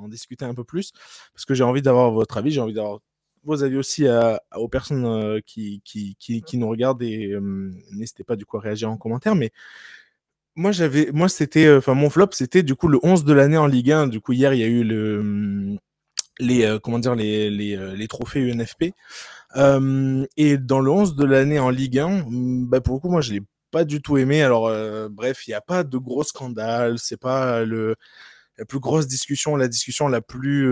discuter un peu plus, parce que j'ai envie d'avoir votre avis, j'ai envie d'avoir vos avis aussi aux personnes qui nous regardent, et n'hésitez pas du coup à réagir en commentaire. Mais moi c'était, enfin mon flop c'était du coup le 11 de l'année en Ligue 1. Du coup hier il y a eu comment dire, les trophées UNFP. Et dans le 11 de l'année en Ligue 1, bah pour le coup, moi, je l'ai pas du tout aimé. Alors, bref, il n'y a pas de gros scandale. C'est pas la plus grosse discussion, la discussion la plus,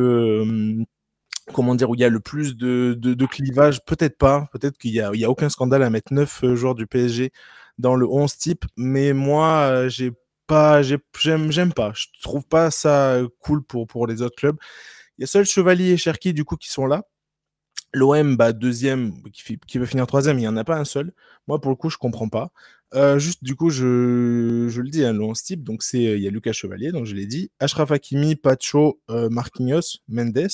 comment dire, où il y a le plus de clivage. Peut-être pas. Peut-être il y a aucun scandale à mettre 9 joueurs du PSG dans le 11 type. Mais moi, j'aime pas. Je trouve pas ça cool pour les autres clubs. Il y a seul Chevalier et Cherki, du coup, qui sont là. L'OM, bah, deuxième, qui veut finir troisième, il n'y en a pas un seul. Moi, pour le coup, je comprends pas. Juste, du coup, je le dis, hein, le 11 type, donc il y a Lucas Chevalier, donc je l'ai dit, Achraf Hakimi, Pacho, Marquinhos, Mendes,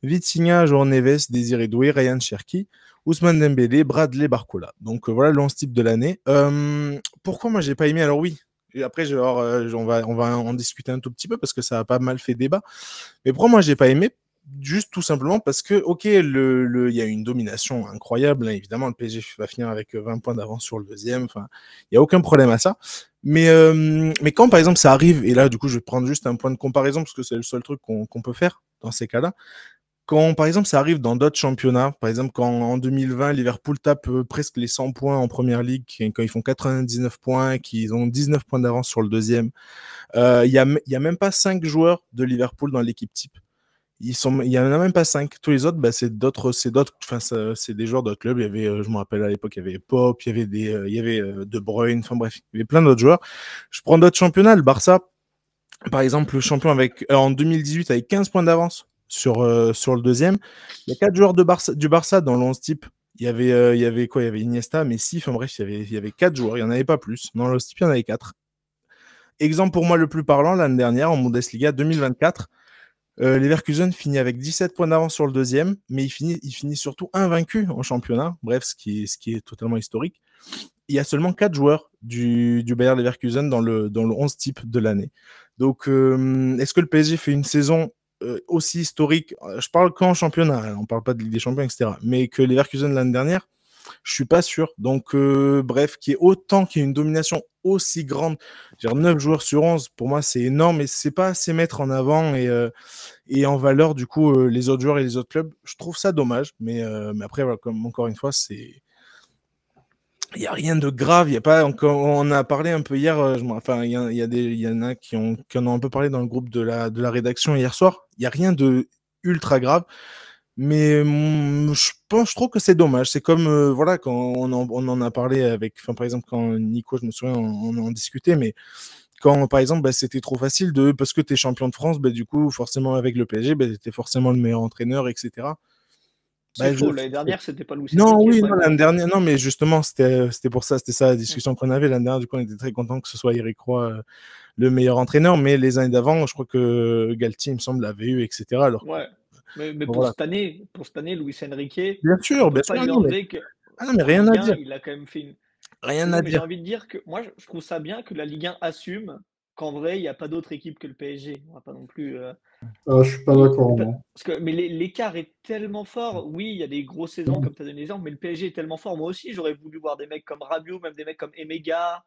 Vitinha, João Neves, Désiré Doué, Ryan Cherki, Ousmane Dembélé, Bradley Barcola. Donc voilà le 11 type de l'année. Pourquoi moi, j'ai pas aimé? Alors oui, et après, on va en discuter un tout petit peu parce que ça a pas mal fait débat. Mais pourquoi moi, j'ai pas aimé? Juste tout simplement parce que, ok, il y a une domination incroyable, hein, évidemment, le PSG va finir avec 20 points d'avance sur le deuxième, enfin, il n'y a aucun problème à ça. Mais quand, par exemple, ça arrive, et là, du coup, je vais prendre juste un point de comparaison, parce que c'est le seul truc qu'on peut faire dans ces cas-là. Quand, par exemple, ça arrive dans d'autres championnats, par exemple, quand en 2020, Liverpool tape presque les 100 points en première ligue, quand ils font 99 points, qu'ils ont 19 points d'avance sur le deuxième, il y a même pas 5 joueurs de Liverpool dans l'équipe type. Il y en a même pas 5. Tous les autres, bah, c'est enfin, c'est des joueurs d'autres clubs. Il y avait, je me rappelle à l'époque, il y avait Pop, il y avait De Bruyne, enfin bref, il y avait plein d'autres joueurs. Je prends d'autres championnats, le Barça, par exemple, le champion en 2018 avec 15 points d'avance sur le deuxième. Il y a 4 joueurs du Barça dans l'11 type. Il y avait quoi? Il y avait Iniesta, Messi, enfin bref, il y avait 4 joueurs, il n'y en avait pas plus. Dans l'11 type, il y en avait 4. Exemple pour moi le plus parlant, l'année dernière, en Bundesliga 2024, Leverkusen finit avec 17 points d'avance sur le deuxième, mais il finit surtout invaincu en championnat. Bref, ce qui est totalement historique. Il y a seulement 4 joueurs du Bayer Leverkusen dans le 11 type de l'année. Donc, est-ce que le PSG fait une saison aussi historique? Je parle qu'en championnat, hein, on ne parle pas de Ligue des Champions, etc. Mais que Leverkusen l'année dernière, je suis pas sûr. Donc, bref, qu'il y ait une domination aussi grande, dire 9 joueurs sur 11, pour moi, c'est énorme, et c'est pas assez mettre en avant et en valeur, du coup, les autres joueurs et les autres clubs. Je trouve ça dommage, mais après, voilà, comme encore une fois, il n'y a rien de grave. Il y a pas, on a parlé un peu hier, enfin, il y en a qui en ont un peu parlé dans le groupe de la rédaction hier soir. Il n'y a rien de ultra grave. Mais je trouve que c'est dommage. C'est comme, voilà, quand on en a parlé avec, enfin, par exemple, quand Nico, je me souviens, on en discutait, mais quand, par exemple, bah, c'était trop facile parce que tu es champion de France, bah, du coup, forcément, avec le PSG, bah, tu étais forcément le meilleur entraîneur, etc. C'est Bah, faux, l'année dernière, c'était pas Luis non, Enrique. oui, non, l'année dernière, non, mais justement, c'était pour ça, c'était ça la discussion qu'on avait l'année dernière. Du coup, on était très content que ce soit Eric Roy le meilleur entraîneur, mais les années d'avant, je crois que Galtier, il me semble, l'avait eu, etc. Alors, Ouais, mais bon, voilà. pour cette année, Luis Enrique, on Bien peut pas sûr, lui non, enlever mais qu'en rien à Ligue 1, dire. il a quand même fait une. Rien Mais non, à mais j'ai dire. envie de dire que moi, je trouve ça bien que la Ligue 1 assume qu'en vrai, il n'y a pas d'autre équipe que le PSG. On va pas non plus. Ah, je suis pas d'accord, moi. Parce que, mais l'écart est tellement fort. Oui, il y a des grosses saisons, comme tu as donné l'exemple, mais le PSG est tellement fort. Moi aussi, j'aurais voulu voir des mecs comme Rabiot, même des mecs comme Emega,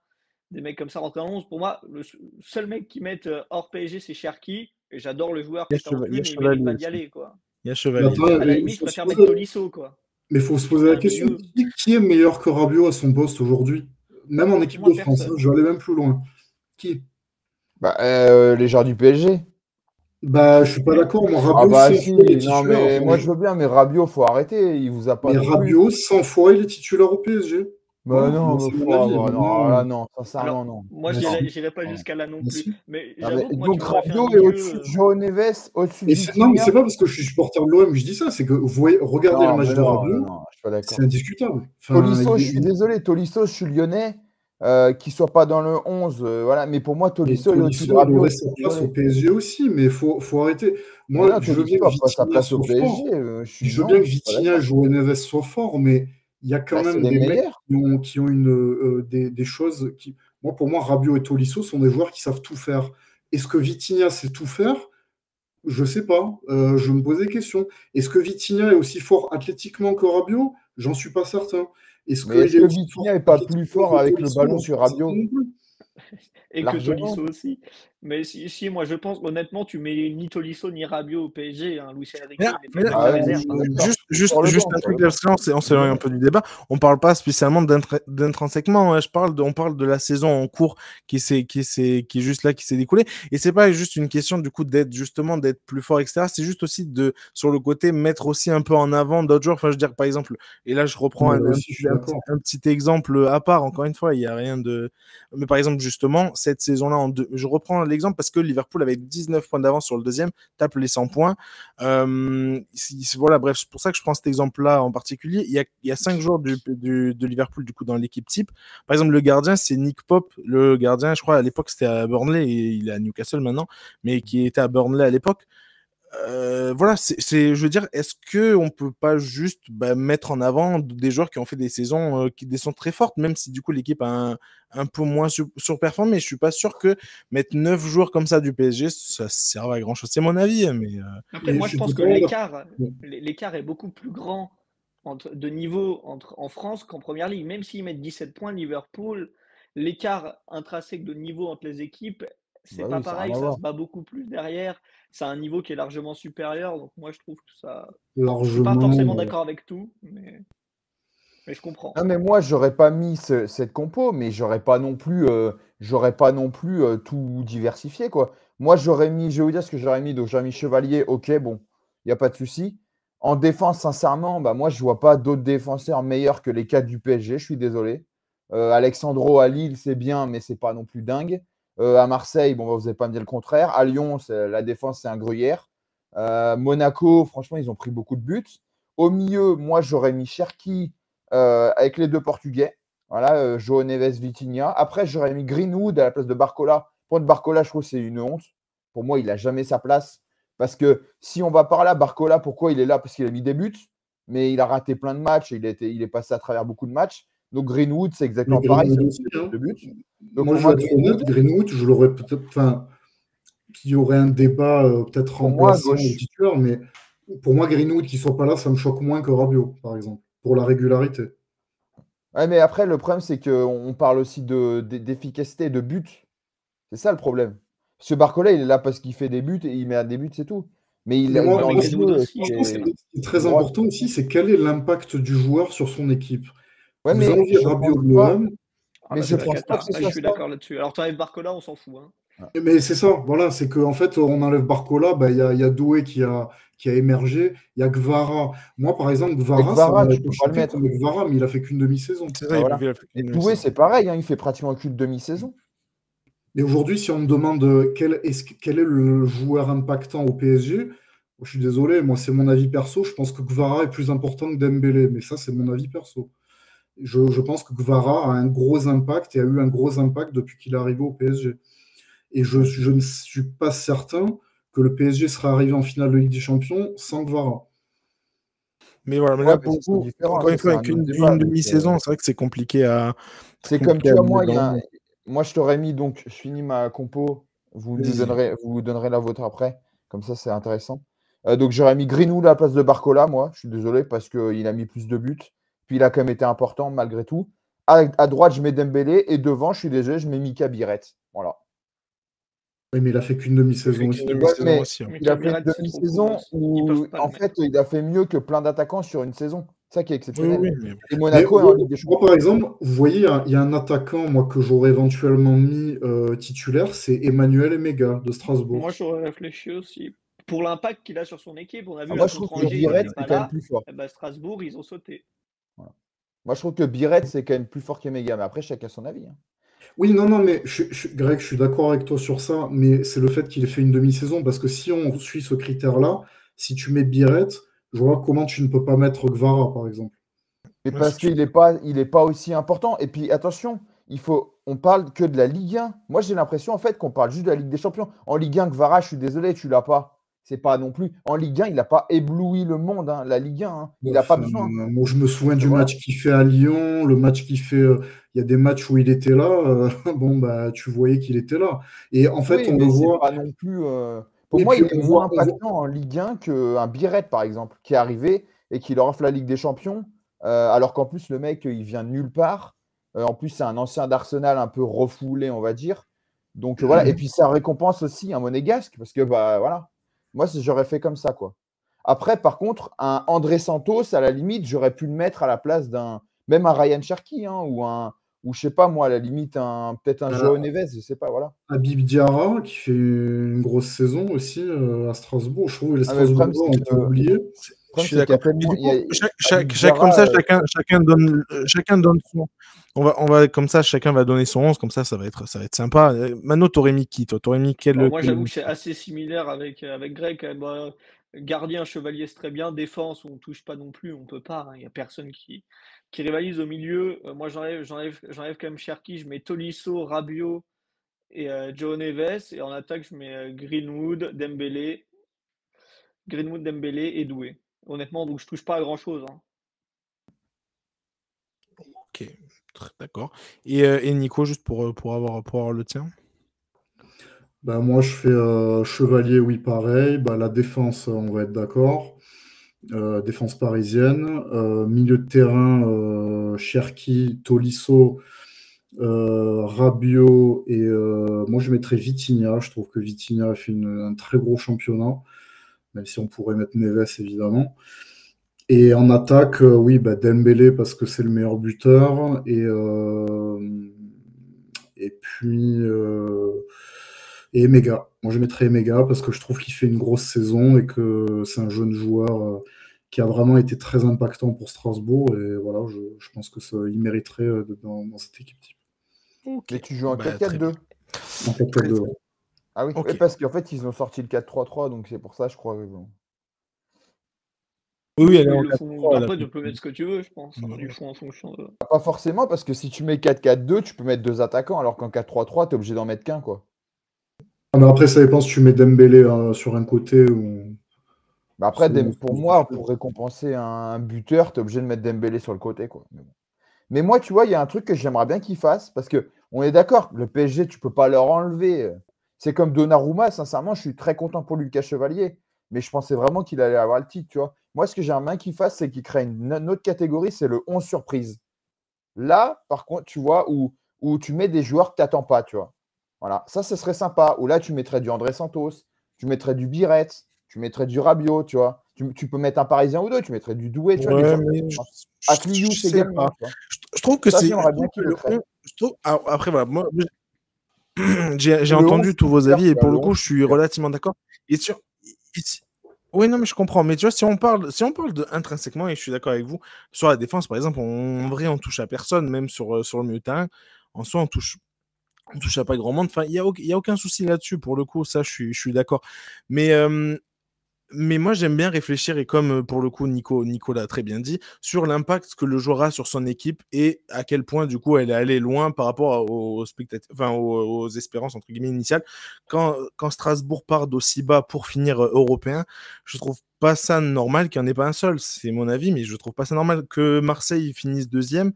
des mecs comme ça rentrer en 11. Pour moi, le seul mec qui met hors PSG, c'est Cherki. Et j'adore le joueur, Il y a, pété en il y a thune, et il mérite Chevalier pas d'y aussi. aller, quoi. Il y a Mais Chevalier. attends, À la limite, je préfère mettre Tolisso, quoi. mais faut se J'en poser ai la un de question, mieux. qui est meilleur que Rabiot à son poste aujourd'hui? Même en Pour équipe de moi, France, hein, personne. je vais aller même plus loin. Qui? Bah, les joueurs du PSG. Bah, je suis pas d'accord. Moi, Ah Rabiot, bah 100 si, fois, il est non titulaire. mais moi je veux bien, mais Rabiot, faut arrêter, il vous a pas Mais non plus. Rabiot, 100 fois, il est titulaire au PSG. Bah Voilà, non, moi, mais c'est mon faut avis. avoir. Non, Maintenant, là non, sincèrement Alors, non. moi, bah, si, j'irai pas Non. jusqu'à là non bah, plus. si. Mais Ah, mais j'avoue que moi, tu donc m'aurais fait un Rabiot est au-dessus milieu. de João Neves, au-dessus de Et non, mais Vitinha. c'est pas parce que je suis supporter de l'OM que je dis ça, c'est que vous voyez, regardez le Non, match mais de non, non, Rabiot, non, je suis pas c'est d'accord. indiscutable. Enfin, Tolisso, je suis désolé, Tolisso, je suis lyonnais, qu'il soit pas dans le 11, voilà, mais pour moi, mais Tolisso, il est au-dessus de Tolisso, il Rabiot, aurait je suis sa place au désolé. PSG aussi, mais faut arrêter. Mais Moi, non, je veux bien Tolisso que n'a pas sa Vitinha place au soit PSG, fort. Je veux bien non, que je suis pas Vitinha, d'accord. João Neves soit fort, mais il y a quand Bah, c'est même les des mecs meilleurs. qui ont des choses qui. Moi, pour moi, Rabiot et Tolisso sont des joueurs qui savent tout faire. Est-ce que Vitinha sait tout faire? Je sais pas. Je me posais question. Est-ce que Vitinha est aussi fort athlétiquement que Rabiot? J'en suis pas certain. Est-ce Mais est-ce qu'il est que aussi fort Vitinha n'est pas plus athlétiquement fort que avec le Tolisso? ballon J'en que suis pas certain Rabiot? non plus. Et que Largement. Tolisso aussi. Mais si, moi je pense, honnêtement, tu mets ni Tolisso ni Rabiot au PSG. Hein. Luis Enrique, Mais là, il les mais fait là, mettre Ah la ouais, réserve. je suis d'accord. juste Sur le juste banc, un sur le truc, banc. parce que on s'éloigne un peu du débat. On parle pas spécialement d'intrinsèquement, hein. On parle de la saison en cours qui est juste là, qui s'est découlée. Et c'est pas juste une question du coup d'être plus fort, etc. C'est juste aussi sur le côté mettre aussi un peu en avant d'autres joueurs. Enfin, je veux dire, par exemple, et là je reprends Ouais, là aussi, je suis d'accord. un petit exemple à part. Encore une fois, il y a rien de. Mais par exemple, justement, cette saison-là, je reprends l'exemple parce que Liverpool avait 19 points d'avance sur le deuxième, tape les 100 points. Voilà, bref, c'est pour ça que je prends cet exemple-là en particulier. Il y a 5 joueurs de Liverpool du coup dans l'équipe type. Par exemple, le gardien, c'est Nick Pope. Le gardien, je crois, à l'époque, c'était à Burnley et il est à Newcastle maintenant, mais qui était à Burnley à l'époque. Voilà, je veux dire, est-ce que on peut pas juste mettre en avant des joueurs qui ont fait des saisons des saisons très fortes, même si du coup l'équipe a un peu moins surperformé. Je suis pas sûr que mettre 9 joueurs comme ça du PSG, ça serve à grand chose. C'est mon avis, hein, mais Après, Mais moi je je suis pense que totalement d'accord. l'écart est beaucoup plus grand de niveau en France qu'en première ligue. Même s'ils mettent 17 points, Liverpool, l'écart intrinsèque de niveau entre les équipes, c'est Bah pas oui, ça n'a rien pareil, à ça voir. se bat beaucoup plus derrière. C'est un niveau qui est largement supérieur. Donc moi je trouve que ça. Je suis pas Largement. forcément d'accord avec tout, mais je comprends. Non, mais moi, j'aurais pas mis cette compo, mais j'aurais pas non plus tout diversifié, quoi. Moi, je vais vous dire ce que j'aurais mis. Donc, j'aurais mis Chevalier, ok, bon, il n'y a pas de souci. En défense, sincèrement, bah, moi, je vois pas d'autres défenseurs meilleurs que les 4 du PSG, je suis désolé. Alexandro à Lille, c'est bien, mais c'est pas non plus dingue. À Marseille, bon, bah, vous n'allez pas me dire le contraire. À Lyon, la défense, c'est un gruyère. Monaco, franchement, ils ont pris beaucoup de buts. Au milieu, moi, j'aurais mis Cherki avec les deux Portugais. Voilà, João Neves, Vitinha. Après, j'aurais mis Greenwood à la place de Barcola. Pour Barcola, je trouve que c'est une honte. Pour moi, il n'a jamais sa place. Parce que si on va par là, Barcola, pourquoi il est là? Parce qu'il a mis des buts, mais il a raté plein de matchs. Il est passé à travers beaucoup de matchs. Donc Greenwood, c'est Mais exactement pareil. Greenwood Ça aussi, fait hein. de buts. Donc Moi, pour je vais moi, être honnête, Greenwood, je l'aurais peut-être. Enfin, il y aurait un débat peut-être pour moi, remplaçant ou gauche. titulaire, mais pour moi, Greenwood qui soit pas là, ça me choque moins que Rabiot, par exemple, pour la régularité. Ouais, mais après, le problème, c'est qu'on parle aussi d'efficacité, de but. C'est ça le problème. Parce que Barcola, il est là parce qu'il fait des buts et il met des buts, c'est tout. Mais Mais moi, Ouais, mais dans le je Greenwood jeu, aussi. pense que ce qui est très droite. important aussi, c'est quel est l'impact du joueur sur son équipe. Ouais, Vous mais enlevez je Rabiot pense de pas. l'OM, Ah Mais bah je c'est la pense pas que cata. ce Là, je soit suis ça. d'accord là-dessus. Alors, tu enlèves Barcola, on s'en fout. Hein. mais c'est ça, voilà, c'est qu'en fait, on enlève Barcola, bah, il y a Doué qui a émergé, il y a Gvara. Moi, par exemple, Avec Gvara, ça Vara, m'aurait tu pas peux pas le choqué qu'on mettre. ait Gvara, mais il a fait qu'une demi-saison. c'est Bah ça, voilà. il a fait Et une Doué, saison. c'est pareil, hein, il fait pratiquement qu'une demi-saison. Mais aujourd'hui, si on me demande quel est le joueur impactant au PSG, je suis désolé, moi, c'est mon avis perso. Je pense que Gvara est plus important que Dembélé, mais ça, c'est mon avis perso. Je pense que Gvara a un gros impact et a eu un gros impact depuis qu'il est arrivé au PSG. Et je ne suis pas certain que le PSG sera arrivé en finale de Ligue des Champions sans Gvara. Mais voilà, mais Ouais, là, mais pour ça, le c'est coup, différent. encore Ça, une c'est fois, un avec autre une débat. Donc, demi-saison, c'est vrai que c'est comme, compliqué tu à vois, mettre dans le. moi, je t'aurais mis, donc, je finis ma compo. Vas-y. Vous donnerez la vôtre après. Comme ça, c'est intéressant. Donc, j'aurais mis Greenwood à la place de Barcola, moi. Je suis désolé parce qu'il a mis plus de buts. Puis, il a quand même été important malgré tout. À droite, je mets Dembélé. Et devant, je suis désolé, je mets Mika Biret. Voilà. Oui, mais il a fait qu'une Il fait demi-saison qu'une aussi. Ouais, demi-saison mais aussi, hein. Mais il a fait une Cabiret, c'est trop court. demi-saison Ils où, peuvent pas le en mettre. fait, il a fait mieux que plein d'attaquants sur une saison. C'est ça qui est Oui, oui, exceptionnel. mais Et Mais Monaco est en Ligue des moi, Champions. par exemple, vous voyez, il y a un attaquant moi, que j'aurais éventuellement mis titulaire, c'est Emmanuel Emega de Strasbourg. Moi, j'aurais réfléchi aussi. Pour l'impact qu'il a sur son équipe, on a vu Moi, là je trouve contre que Angers, il Biret, n'était c'est pas quand même là. plus fort. Eh ben, Strasbourg, ils ont sauté. Voilà. Moi, je trouve que Biret, c'est quand même plus fort qu'Emega. Mais après, chacun son avis. Hein. Oui, non, non, mais Greg, je suis d'accord avec toi sur ça, mais c'est le fait qu'il ait fait une demi-saison, parce que si on suit ce critère-là, si tu mets Biret, je vois comment tu ne peux pas mettre Gvara, par exemple. Mais ouais, parce qu'il est pas aussi important. Et puis, attention, on parle que de la Ligue 1. Moi, j'ai l'impression, en fait, qu'on parle juste de la Ligue des Champions. En Ligue 1, Gvara, je suis désolé, tu l'as pas. C'est pas non plus. En Ligue 1, il n'a pas ébloui le monde, hein, la Ligue 1. Hein. Il n'a pas Enfin, besoin. moi, je me souviens du Voilà. match qu'il fait à Lyon, le match qu'il fait. Il y a des matchs où il était là. Bon, bah, tu voyais qu'il était là. Et en fait, Oui, on le mais c'est voit. pas non plus. Pour Et moi, puis, il est on moins voit, on voit- impactant en Ligue 1 qu'un Biret, par exemple, qui est arrivé et qui leur offre la Ligue des Champions, alors qu'en plus, le mec, il vient de nulle part. En plus, c'est un ancien d'Arsenal un peu refoulé, on va dire. Donc voilà. Et puis, ça récompense aussi un Monégasque, parce que, bah voilà. Moi, j'aurais fait comme ça, quoi. Après, par contre, un André Santos, à la limite, j'aurais pu le mettre à la place d'un, même un Ryan Cherki, hein, ou je sais pas moi, à la limite, peut-être un euh, João Neves, je sais pas, voilà. Habib Diarra, qui fait une grosse saison aussi à Strasbourg. Je trouve que les Ah, mais le problème, Strasbourgeois c'est ont que, été oubliés. Je suis c'est qu'il y a d'accord. Et tellement. du Il y a coup, Habib comme ça, Diarra, chacun donne son. On va comme ça, chacun va donner son 11, comme ça va être sympa. Mano, t'aurais mis qui, toi? T'aurais mis Bon, moi, quel j'avoue que c'est assez similaire avec Greg, quand même. Gardien, chevalier, c'est très bien. Défense, on touche pas non plus, on peut pas, hein. Il y a personne qui rivalise au milieu. Moi, j'enlève quand même Cherki, je mets Tolisso, Rabiot et Joe Neves. Et en attaque, je mets Greenwood, Dembélé et Doué. Honnêtement, donc je touche pas à grand-chose, hein. Ok, d'accord. Et Nico, juste pour avoir le tien. Bah, moi, je fais chevalier, oui, pareil. Bah, la défense, on va être d'accord. Défense parisienne. Milieu de terrain, Cherki, Tolisso, Rabiot et moi, je mettrais Vitinha. Je trouve que Vitinha a fait un très gros championnat, même si on pourrait mettre Neves, évidemment. Et en attaque, oui, bah, Dembélé parce que c'est le meilleur buteur. Et puis et Emega. Moi, je mettrais Emega parce que je trouve qu'il fait une grosse saison et que c'est un jeune joueur qui a vraiment été très impactant pour Strasbourg. Et voilà, je pense que il mériterait d'être dans cette équipe type. Ok. mais tu joues en Bah, très bien. 4-4-2. En fait, Très ouais. Ah oui, Ok. ouais, parce qu'en fait, ils ont sorti le 4-3-3, donc c'est pour ça, je crois. Bon. Oui, elle est Mais en ils le font. 4-3, Après, tu peux mettre ce que tu veux, je pense, hein. Ouais. Ils font en fonction de. Pas forcément, parce que si tu mets 4-4-2, tu peux mettre 2 attaquants, alors qu'en 4-3-3, tu es obligé d'en mettre qu'un, quoi. Ah, mais après, ça dépend si tu mets Dembélé sur un côté ou Bah après, selon ce pour que tu moi, fais. pour récompenser un buteur, tu es obligé de mettre Dembélé sur le côté, quoi. Mais bon. Mais moi, tu vois, il y a un truc que j'aimerais bien qu'ils fassent, parce que on est d'accord, le PSG, tu peux pas leur enlever. C'est comme Donnarumma, sincèrement, je suis très content pour Lucas Chevalier, mais je pensais vraiment qu'il allait avoir le titre, tu vois. Moi, ce que j'aimerais bien qu'ils fassent, c'est qu'ils créent une autre catégorie, c'est le 11 surprise. Là, par contre, tu vois, où tu mets des joueurs que tu n'attends pas, tu vois. Voilà, ça, ce serait sympa. Ou là, tu mettrais du André Santos, tu mettrais du Biret, tu mettrais du Rabiot, tu vois. Tu peux mettre un Parisien ou deux, tu mettrais du Doué, tu vois, des Ouais, joueurs que mais tu je, vois. je- Akliouche je sais également, pas. tu vois. Je trouve que Ça, c'est. Je j'aimerais bien trouve que qu'ils le créent. après, voilà, moi, j'ai Le 11, entendu tous vos super, avis et tu vois, pour le le coup, 11, je suis super. relativement d'accord. Et sur. Oui, non, mais je comprends. Mais tu vois, si on parle de intrinsèquement, et je suis d'accord avec vous, sur la défense, par exemple, en vrai, on touche à personne, même sur le milieu de terrain. En soi, on touche à pas grand monde. Enfin, il y a aucun souci là-dessus. Pour le coup, ça, je suis d'accord. Mais, mais moi, j'aime bien réfléchir, et comme pour le coup, Nico l'a très bien dit, sur l'impact que le joueur a sur son équipe et à quel point, du coup, elle est allée loin par rapport aux spectateurs, enfin, aux espérances, entre guillemets, initiales. Quand Strasbourg part d'aussi bas pour finir européen, je trouve pas ça normal qu'il n'y en ait pas un seul. C'est mon avis, mais je trouve pas ça normal que Marseille finisse deuxième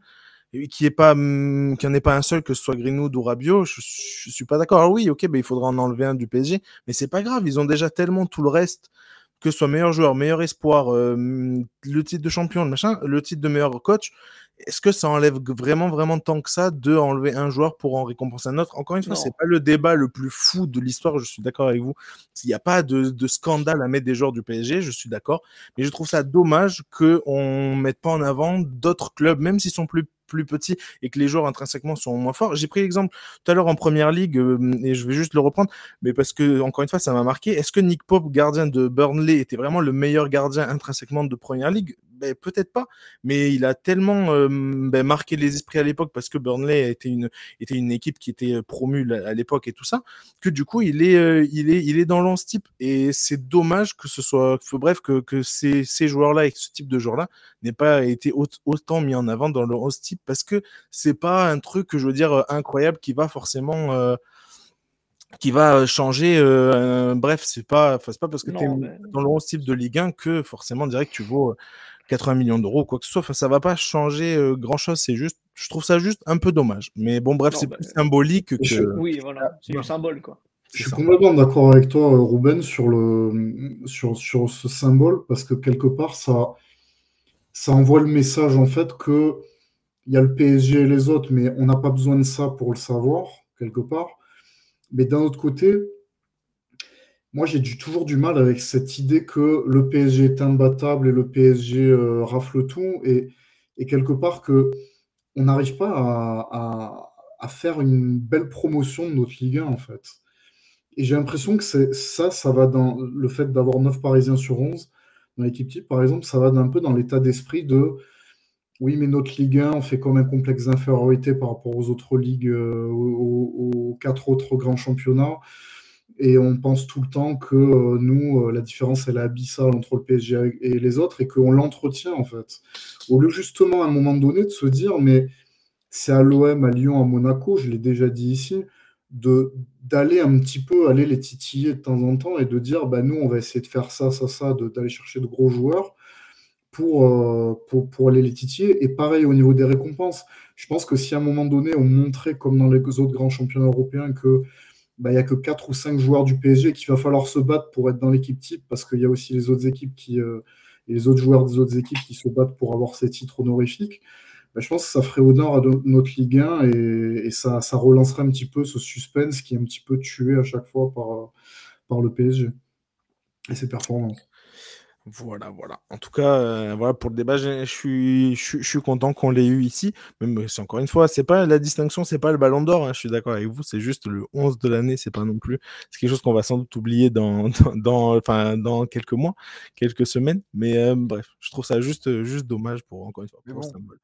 et qu'il n'y en ait pas un seul, que ce soit Greenwood ou Rabiot. Je suis pas d'accord. Alors oui, ok, ben, il faudra en enlever un du PSG, mais c'est pas grave. Ils ont déjà tellement tout le reste, que ce soit meilleur joueur, meilleur espoir, le titre de champion, le machin, le titre de meilleur coach. Est-ce que ça enlève vraiment tant que ça de enlever un joueur pour en récompenser un autre? Encore une fois, c'est Non. pas le débat le plus fou de l'histoire, je suis d'accord avec vous. Il n'y a pas de scandale à mettre des joueurs du PSG, je suis d'accord. Mais je trouve ça dommage qu'on ne mette pas en avant d'autres clubs, même s'ils sont plus petits et que les joueurs intrinsèquement sont moins forts. J'ai pris l'exemple tout à l'heure en première ligue, et je vais juste le reprendre, mais parce que, encore une fois, ça m'a marqué. Est-ce que Nick Pope, gardien de Burnley, était vraiment le meilleur gardien intrinsèquement de première ligue? Ben, peut-être pas, mais il a tellement marqué les esprits à l'époque parce que Burnley était une équipe qui était promue à l'époque et tout ça, que du coup il est dans l'11 type, et c'est dommage que ce soit, bref, que ces joueurs-là et ce type de joueurs-là n'aient pas été autant mis en avant dans le 11 type, parce que c'est pas un truc que je veux dire incroyable qui va forcément qui va changer. Bref, c'est pas parce que tu es Non, mais. dans le 11 type de Ligue 1 que forcément direct tu vaux 80 millions d'euros, quoi que ce soit. Enfin, ça va pas changer grand-chose. C'est juste, je trouve ça juste un peu dommage. Mais bon, bref, Non, c'est mais. plus symbolique Et que. Oui, voilà. C'est du Voilà. symbole, quoi. Je suis complètement d'accord avec toi, Ruben, sur ce symbole, parce que quelque part, ça envoie le message en fait que il y a le PSG et les autres, mais on n'a pas besoin de ça pour le savoir, quelque part. Mais d'un autre côté, moi j'ai toujours du mal avec cette idée que le PSG est imbattable et le PSG rafle tout, et quelque part que on n'arrive pas à faire une belle promotion de notre Ligue 1 en fait. Et j'ai l'impression que ça va dans le fait d'avoir 9 Parisiens sur 11 dans l'équipe type, par exemple, ça va un peu dans l'état d'esprit de oui, mais notre Ligue 1, on fait comme un complexe d'infériorité par rapport aux autres ligues, aux 4 autres grands championnats. Et on pense tout le temps que nous, la différence, elle est abyssale entre le PSG et les autres et qu'on l'entretient en fait. Au lieu justement à un moment donné de se dire, mais c'est à l'OM, à Lyon, à Monaco, je l'ai déjà dit ici, d'aller un petit peu aller les titiller de temps en temps et de dire, bah, nous, on va essayer de faire ça, d'aller chercher de gros joueurs pour aller les titiller. Et pareil au niveau des récompenses. Je pense que si à un moment donné, on montrait, comme dans les autres grands championnats européens, que bah, il n'y a que 4 ou 5 joueurs du PSG qu'il va falloir se battre pour être dans l'équipe type, parce qu'il y a aussi les autres équipes et les autres joueurs des autres équipes qui se battent pour avoir ces titres honorifiques, bah, je pense que ça ferait honneur à notre Ligue 1 et ça relancerait un petit peu ce suspense qui est un petit peu tué à chaque fois par le PSG et ses performances. Voilà. En tout cas, voilà pour le débat, je suis content qu'on l'ait eu ici. Même c'est encore une fois, c'est pas la distinction, c'est pas le Ballon d'Or. Hein, je suis d'accord avec vous, c'est juste le 11 de l'année. C'est pas non plus. C'est quelque chose qu'on va sans doute oublier dans quelques mois, quelques semaines. Mais bref, je trouve ça juste dommage pour encore une fois pour le symbole.